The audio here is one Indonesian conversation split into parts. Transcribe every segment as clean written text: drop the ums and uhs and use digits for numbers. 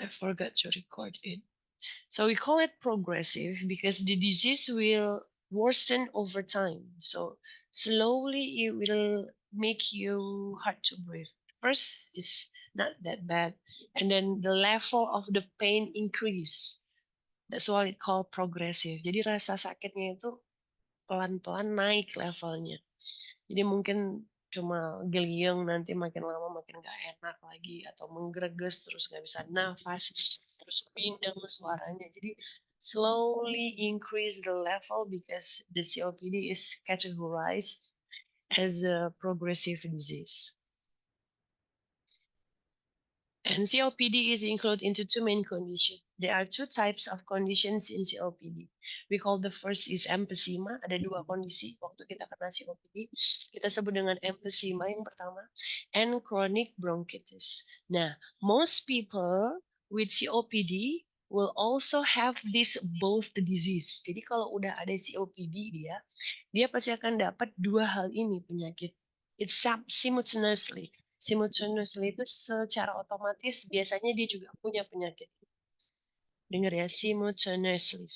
I forgot to record it. So we call it progressive because the disease will worsen over time. So slowly it will make you hard to breathe. First is not that bad, and then the level of the pain increase. That's why it called progressive. Jadi rasa sakitnya itu pelan-pelan naik levelnya. Jadi mungkin cuma geliung, nanti makin lama makin nggak enak lagi, atau menggreges terus nggak bisa nafas, terus pindang suaranya. Jadi slowly increase the level because the COPD is categorized as a progressive disease. And COPD is included into two main conditions. There are two types of conditions in COPD. We call the first is emphysema. Ada dua kondisi waktu kita kena COPD. Kita sebut dengan emphysema yang pertama, and chronic bronchitis. Nah, most people with COPD will also have this both disease. Jadi kalau udah ada COPD dia pasti akan dapat dua hal ini penyakit. It's simultaneously. Simultaneously itu secara otomatis biasanya dia juga punya penyakit. Dengar ya, simultaneously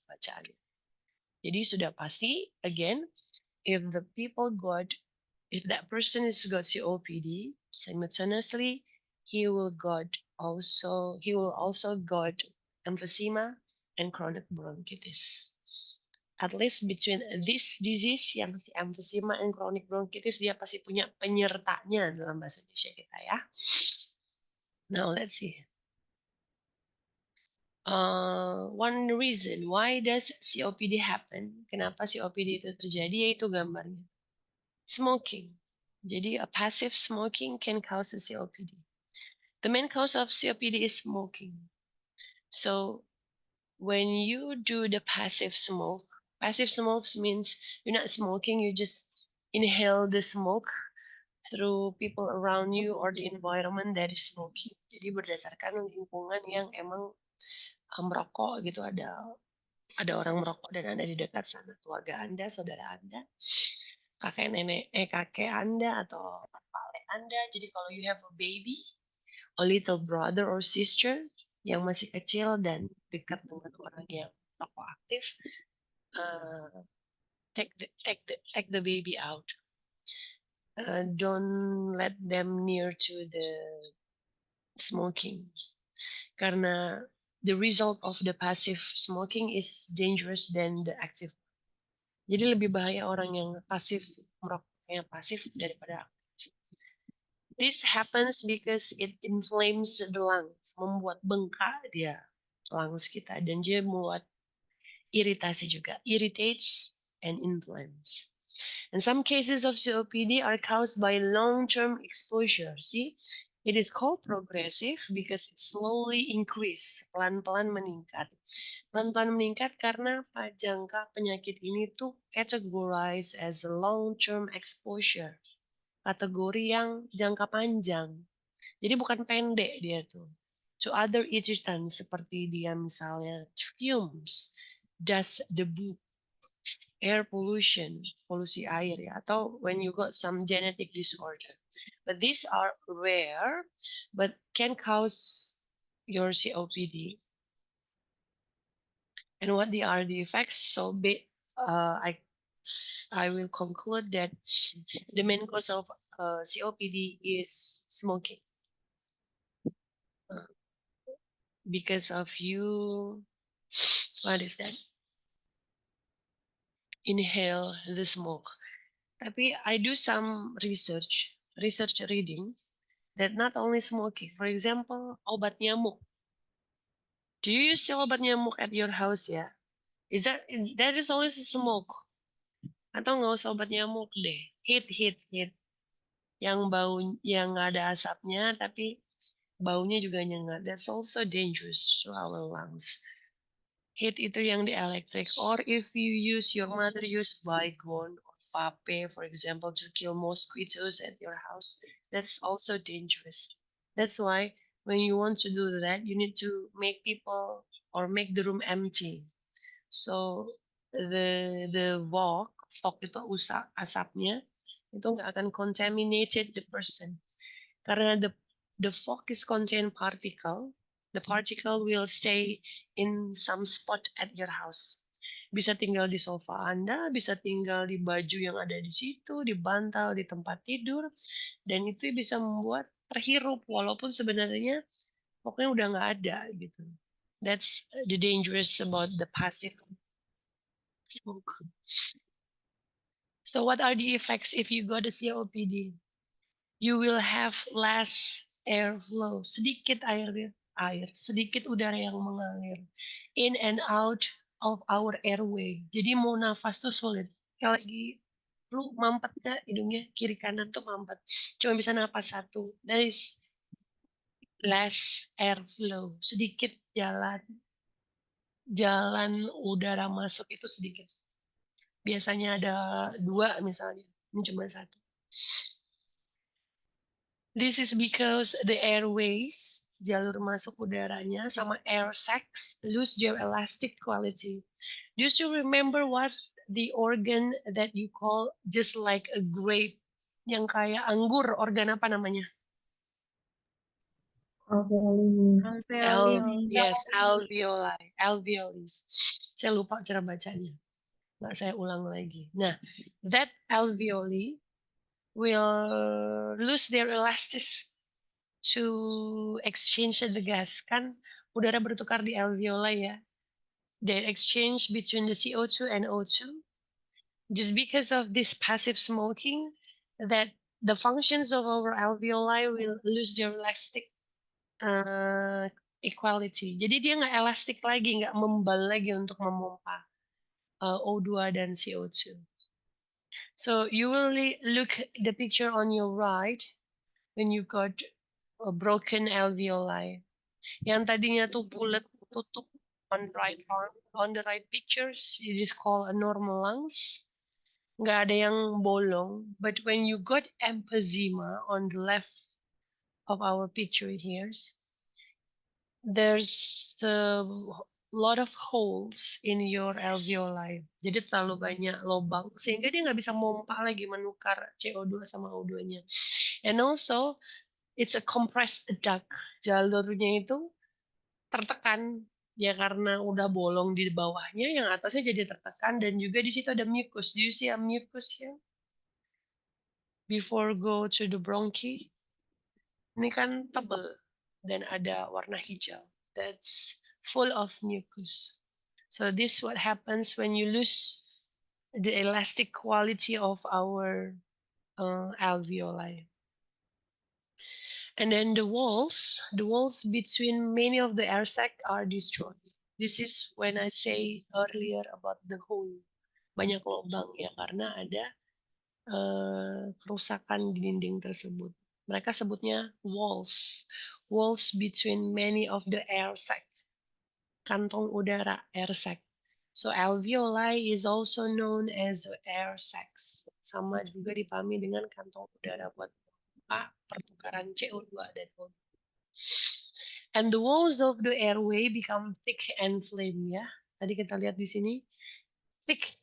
bacaannya. Jadi sudah pasti, again, if that person is got COPD, simultaneously he will also got emphysema and chronic bronchitis. At least between this disease yang si emphysema and chronic bronchitis, dia pasti punya penyertanya dalam bahasa Indonesia kita ya. Now let's see. One reason why does COPD happen? Kenapa COPD itu terjadi? Yaitu gambarnya. Smoking. Jadi a passive smoking can cause a COPD. The main cause of COPD is smoking. So when you do the passive smoke means you're not smoking, you just inhale the smoke through people around you or the environment that is smoking. Jadi berdasarkan lingkungan yang emang merokok gitu, ada orang merokok dan Anda di dekat sana, keluarga Anda, saudara Anda, kakek Anda atau papalet Anda. Jadi kalau you have a baby, a little brother or sister yang masih kecil dan dekat dengan orang yang rokok aktif, take the baby out. Don't let them near to the smoking, karena the result of the passive smoking is dangerous than the active. Jadi lebih bahaya orang yang pasif merokoknya pasif daripada aktif. This happens because it inflames the lungs, membuat bengkak dia lungs kita, dan dia membuat iritasi juga, irritates and inflames. And some cases of COPD are caused by long-term exposure. See, it is called progressive because it slowly increase, pelan-pelan meningkat. Pelan-pelan meningkat karena jangka penyakit ini tuh categorized as a long-term exposure. Kategori yang jangka panjang. Jadi bukan pendek dia tuh. To other irritants seperti dia misalnya fumes, dust, debu, air pollution, polusi air ya, atau when you got some genetic disorder. But these are rare, but can cause your COPD. And what are the effects? So I will conclude that the main cause of COPD is smoking. Because of you, what is that? Inhale the smoke. Tapi I do some research reading that not only smoking. For example, obat nyamuk. Do you use obat nyamuk at your house ya? That is always a smoke. Atau nggak usah obat nyamuk deh. Heat. Yang bau, yang nggak ada asapnya tapi baunya juga nyengat. That's also dangerous to our lungs. Heat itu yang di elektrik. Or if your mother use Baygon or Vape, for example, to kill mosquitoes at your house, that's also dangerous. That's why when you want to do that, you need to make the room empty. So the fog itu asapnya itu nggak akan contaminated the person. Karena the fog is contain particle. The particle will stay in some spot at your house. Bisa tinggal di sofa Anda, bisa tinggal di baju yang ada di situ, di bantal, di tempat tidur, dan itu bisa membuat terhirup walaupun sebenarnya pokoknya udah nggak ada gitu. That's the dangerous about the passive smoke. So what are the effects if you got a COPD? You will have less airflow, sedikit sedikit udara yang mengalir in and out of our airway. Jadi mau nafas tuh sulit. Kalau lagi flu mampet gak hidungnya kiri kanan tuh mampet. Cuma bisa nafas satu. There is less airflow, sedikit jalan udara masuk itu sedikit. Biasanya ada 2 misalnya, ini cuma 1. This is because the airways, jalur masuk udaranya, sama air sacs lose their elastic quality. Do you still remember what the organ that you call just like a grape? Yang kayak anggur, organ apa namanya? Yes, alveoli. Alveolis. Saya lupa cara bacanya. Nggak saya ulang lagi. Nah, that alveoli will lose their elasticity to exchange the gas. Kan udara bertukar di alveoli ya. They exchange between the CO2 and O2. Just because of this passive smoking, that the functions of our alveoli will lose their elastic equality. Jadi dia nggak elastik lagi, nggak membal lagi untuk memompa O2 dan CO2. So you will look the picture on your right when you got a broken alveoli. Yang tadinya tuh bulat tutup on right arm, on the right pictures, it is called a normal lungs. Nggak ada yang bolong. But when you got emphysema on the left of our picture here, there's a lot of holes in your alveoli. Jadi terlalu banyak lubang sehingga dia nggak bisa mompa lagi menukar CO2 sama O2-nya. And also it's a compressed duct. Jalurnya itu tertekan ya karena udah bolong di bawahnya, yang atasnya jadi tertekan dan juga di situ ada mucus. Do you see a mucus here? Before go to the bronchi. Ini kan tebal dan ada warna hijau. That's full of mucus. So this what happens when you lose the elastic quality of our alveoli. And then the walls between many of the air sac are destroyed. This is when I say earlier about the hole. Banyak lubang ya karena ada kerusakan di dinding tersebut. Mereka sebutnya walls. Walls between many of the air sac. Kantong udara, air sac. So alveoli is also known as air sacs. Sama juga dipahami dengan kantong udara buat pertukaran CO2 dan O2. And the walls of the airway become thick and flame ya. Tadi kita lihat di sini. Thick,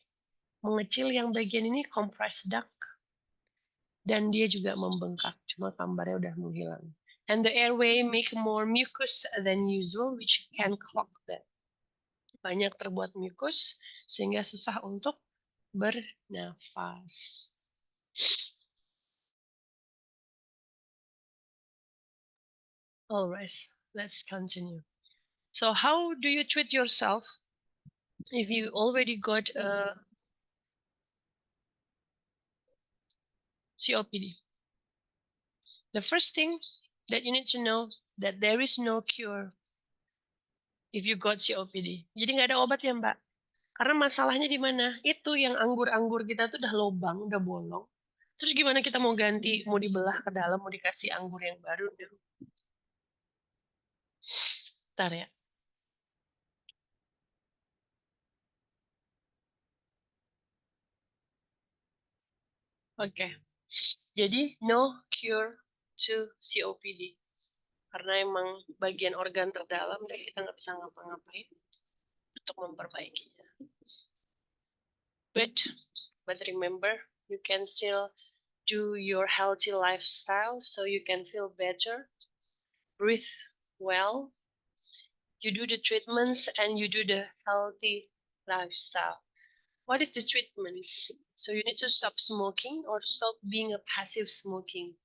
mengecil yang bagian ini compressed duct. Dan dia juga membengkak, cuma gambarnya udah menghilang. And the airway make more mucus than usual, which can clog that. Banyak terbuat mucus, sehingga susah untuk bernafas. Alright, let's continue. So how do you treat yourself if you already got a COPD? The first thing that you need to know that there is no cure if you got COPD. Jadi nggak ada obat ya Mbak. Karena masalahnya di mana? Itu yang anggur-anggur kita tuh udah lobang, udah bolong. Terus gimana kita mau ganti, mau dibelah ke dalam, mau dikasih anggur yang baru? Bentar ya. Oke. Jadi no cure to COPD. Karena emang bagian organ terdalam dan kita nggak bisa ngapa-ngapain untuk memperbaikinya. But remember, you can still do your healthy lifestyle so you can feel better. breathe well, you do the treatments, and you do the healthy lifestyle. What is the treatments? So you need to stop smoking or stop being a passive smoking.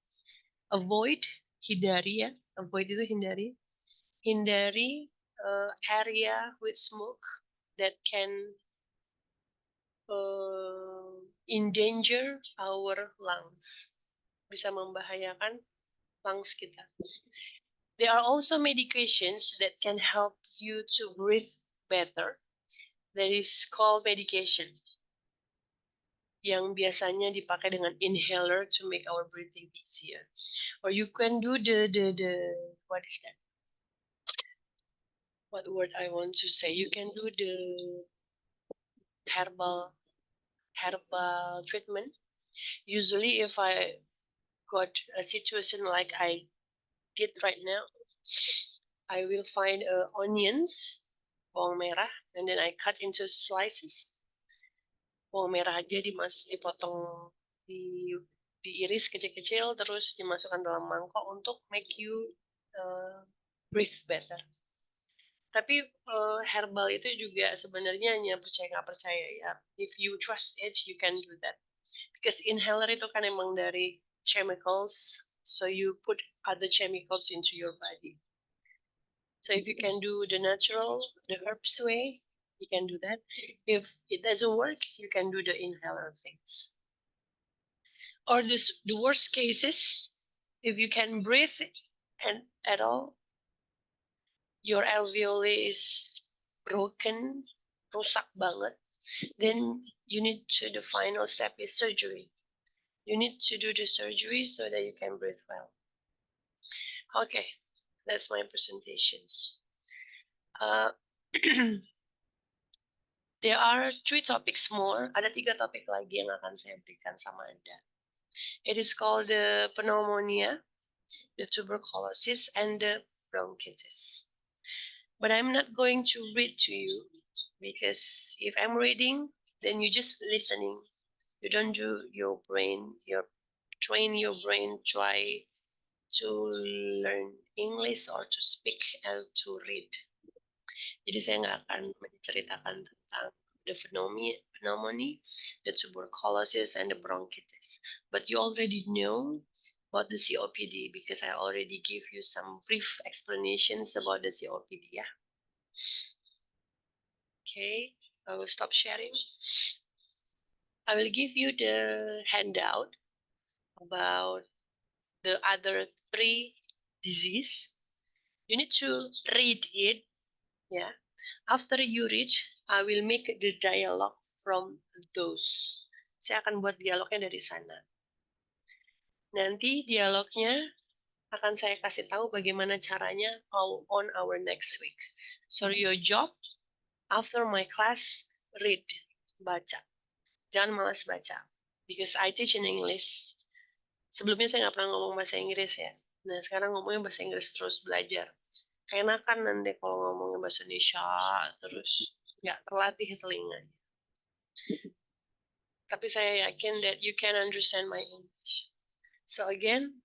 Avoid, hindari ya. Avoid itu hindari. Hindari area with smoke that can endanger our lungs. Bisa membahayakan lungs kita. There are also medications that can help you to breathe better. That is called medication. Yang biasanya dipakai dengan inhaler to make our breathing easier. Or you can do the what is that? What word I want to say? You can do the herbal treatment. Usually if I got a situation like I did right now, I will find onions, bawang merah, and then I cut into slices. Bawang merah aja dipotong, diiris kecil-kecil, terus dimasukkan dalam mangkok untuk make you breathe better. Tapi herbal itu juga sebenarnya hanya percaya nggak percaya ya. If you trust it, you can do that. Because inhaler itu kan emang dari chemicals, so you put other chemicals into your body. So if you can do the natural, the herbs way, you can do that. If it doesn't work, you can do the inhaler things. Or the worst cases, if you can breathe and at all, your alveoli is broken, rusak banget, then you need to, the final step is surgery. You need to do the surgery so that you can breathe well. Okay, that's my presentations. There are 3 topics more. Ada 3 topik lagi yang akan saya berikan sama Anda. It is called the pneumonia, the tuberculosis, and the bronchitis. But I'm not going to read to you because if I'm reading, then you're just listening. You don't do your brain, train your brain, try to learn English or to speak and to read. Jadi saya nggak akan menceritakan tentang the pneumonia, the tuberculosis, and the bronchitis. But you already know about the COPD because I already give you some brief explanations about the COPD. Yeah. Okay, I will stop sharing. I will give you the handout about the other 3 disease. You need to read it. Yeah. After you read, I will make the dialogue from those. Saya akan buat dialognya dari sana. Nanti dialognya akan saya kasih tahu bagaimana caranya on our next week. So your job after my class, read, baca. Jangan malas baca. Because I teach in English. Sebelumnya saya nggak pernah ngomong bahasa Inggris ya. Nah sekarang ngomongnya bahasa Inggris terus belajar. Keenakan nanti kalau ngomongnya bahasa Indonesia terus nggak terlatih telinganya. Tapi saya yakin that you can understand my English. So again,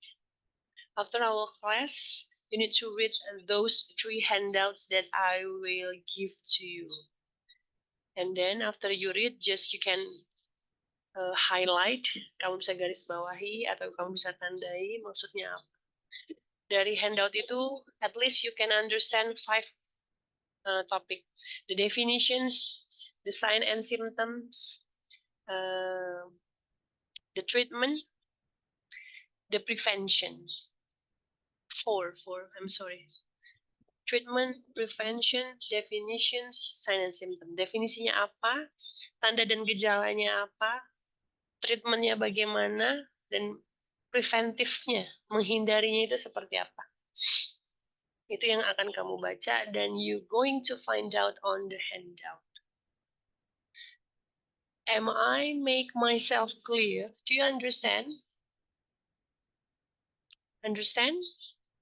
after our class, you need to read those 3 handouts that I will give to you. And then after you read, just you can highlight, kamu bisa garis bawahi atau kamu bisa tandai maksudnya apa. Dari handout itu, at least you can understand 5 topic. The definitions, the sign and symptoms, the treatment, the prevention. 4, I'm sorry. Treatment, prevention, definitions, sign and symptom. Definisinya apa, tanda dan gejalanya apa, treatmentnya bagaimana, dan preventifnya, menghindarinya itu seperti apa. Itu yang akan kamu baca dan you going to find out on the handout. Am I make myself clear? Do you understand? Understand?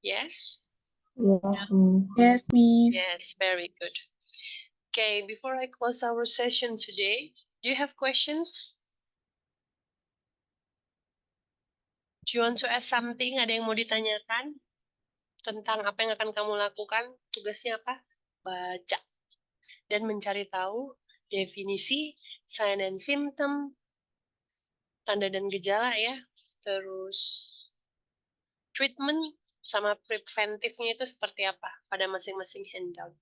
Yes? Yes, Miss. Yes, very good. Okay, before I close our session today, do you have questions? Do you want to ask something? Ada yang mau ditanyakan? tentang apa yang akan kamu lakukan. Tugasnya apa? Baca. Dan mencari tahu definisi, sign and symptom, tanda dan gejala ya. Terus treatment sama preventifnya itu seperti apa pada masing-masing handout.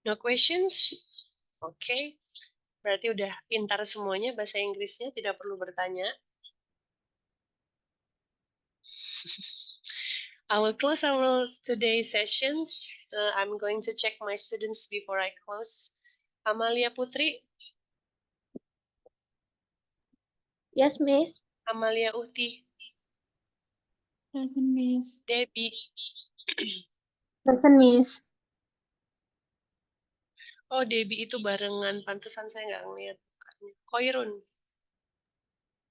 No questions? Oke. Berarti udah pintar semuanya bahasa Inggrisnya, tidak perlu bertanya. I will close our today's sessions. I'm going to check my students before I close. Amalia Putri, Yes, Miss. Amalia Uti, Present, Miss. Debbie. Present, Miss. Oh, Debbie itu barengan, pantesan saya nggak ngeliat mukanya. Koirun,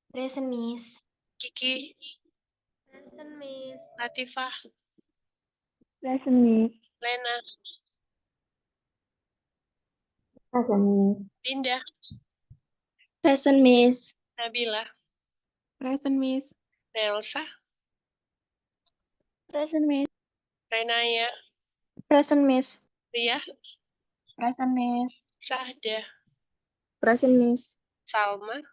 Present, Miss. Kiki, Present, Miss. Latifah, Present, Miss. Lena, Present, Miss. Linda, Present, Miss. Nabila, Present, Miss. Nelsa, Present, Miss. Renaya, Present, Miss. Ria, Present, Miss. Sahda, Present, Miss. Salma.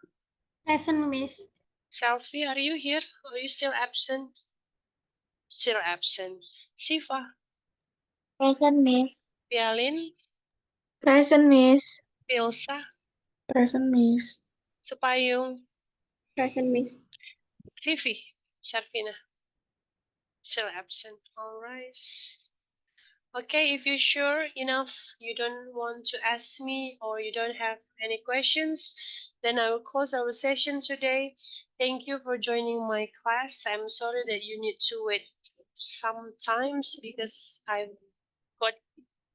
Present, Miss. Selfie, are you here? Are you still absent? Still absent. Siva, Present, Miss. Vialin, Present, Miss. Pilsa, Present, Miss. Supayung, Present, Miss. Vivi, Sarvina. Still absent. All right. Okay, if you're sure enough, you don't want to ask me or you don't have any questions, then I will close our session today. Thank you for joining my class. I'm sorry that you need to wait sometimes because I got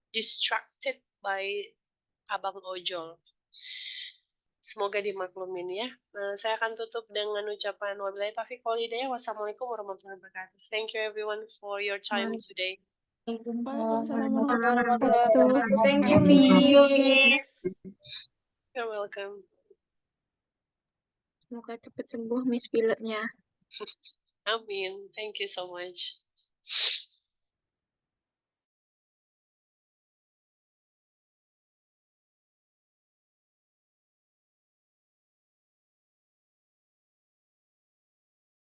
distracted by Abang Ojol. Semoga dimaklumin ya. Saya akan tutup dengan ucapan wabillahi taufiq wal hidayah. Wassalamualaikum warahmatullahi wabarakatuh. Thank you everyone for your time today. Waalaikumsalam warahmatullahi wabarakatuh. Thank you, Miss. You're welcome. Semoga cepat sembuh, Miss pileknya. Amin. Thank you so much.